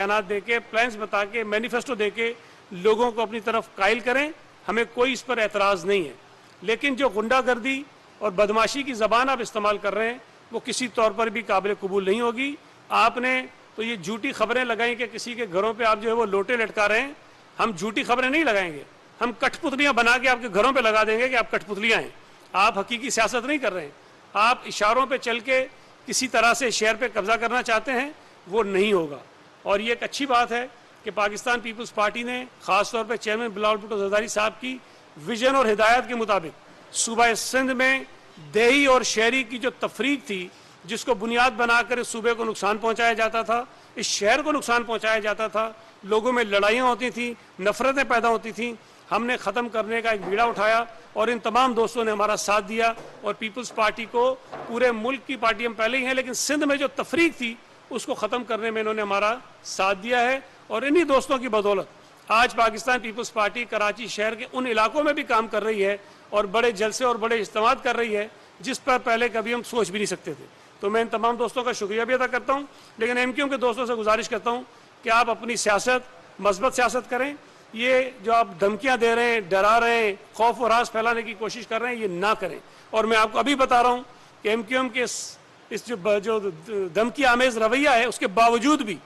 बयानात दे के, प्लान्स बता के, मैनिफेस्टो दे के लोगों को अपनी तरफ कायल करें, हमें कोई इस पर एतराज़ नहीं है। लेकिन जो गुंडागर्दी और बदमाशी की ज़बान आप इस्तेमाल कर रहे हैं वो किसी तौर पर भी काबिल कबूल नहीं होगी। आपने तो ये झूठी खबरें लगाई कि किसी के घरों पे आप जो है वो लोटे लटका रहे हैं। हम झूठी खबरें नहीं लगाएंगे, हम कठपुतलियां बना के आपके घरों पे लगा देंगे कि आप कठपुतलियां हैं। आप हकीकी सियासत नहीं कर रहे हैं, आप इशारों पे चल के किसी तरह से शहर पे कब्जा करना चाहते हैं, वो नहीं होगा। और ये एक अच्छी बात है कि पाकिस्तान पीपल्स पार्टी ने ख़ास तौर पे चेयरमैन बिलावल भुट्टो ज़रदारी साहब की विजन और हिदायत के मुताबिक सूबा सिंध में देही और शहरी की जो तफरीक थी, जिसको बुनियाद बनाकर इस सूबे को नुकसान पहुंचाया जाता था, इस शहर को नुकसान पहुंचाया जाता था, लोगों में लड़ाइयाँ होती थी, नफरतें पैदा होती थीं, हमने ख़त्म करने का एक बीड़ा उठाया और इन तमाम दोस्तों ने हमारा साथ दिया। और पीपल्स पार्टी को, पूरे मुल्क की पार्टी हम पहले ही हैं, लेकिन सिंध में जो तफरीक थी उसको ख़त्म करने में इन्होंने हमारा साथ दिया है। और इन्हीं दोस्तों की बदौलत आज पाकिस्तान पीपल्स पार्टी कराची शहर के उन इलाकों में भी काम कर रही है और बड़े जलसे और बड़े इज्तिमात कर रही है जिस पर पहले कभी हम सोच भी नहीं सकते थे। तो मैं इन तमाम दोस्तों का शुक्रिया भी अदा करता हूँ, लेकिन एमक्यूएम के दोस्तों से गुजारिश करता हूँ कि आप अपनी सियासत, मस्बत सियासत करें। ये जो आप धमकियाँ दे रहे हैं, डरा रहे हैं, खौफ और राज फैलाने की कोशिश कर रहे हैं, ये ना करें। और मैं आपको अभी बता रहा हूँ कि एमक्यूएम के इस जो धमकी आमेज रवैया है, उसके बावजूद भी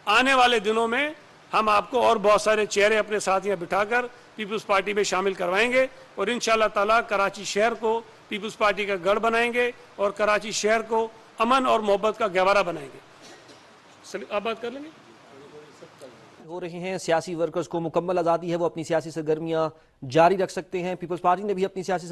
आने वाले दिनों में हम आपको और बहुत सारे चेहरे अपने साथ यहाँ बिठाकर पीपल्स पार्टी में शामिल करवाएंगे और इंशाअल्लाह ताला कराची शहर को पीपल्स पार्टी का गढ़ बनाएंगे और कराची शहर को अमन और मोहब्बत का गहवारा बनाएंगे। आप बात कर लेंगे। हो रही हैं, सियासी वर्कर्स को मुकम्मल आज़ादी है, वो अपनी सियासी सरगर्मियाँ जारी रख सकते हैं। पीपल्स पार्टी ने भी अपनी सियासी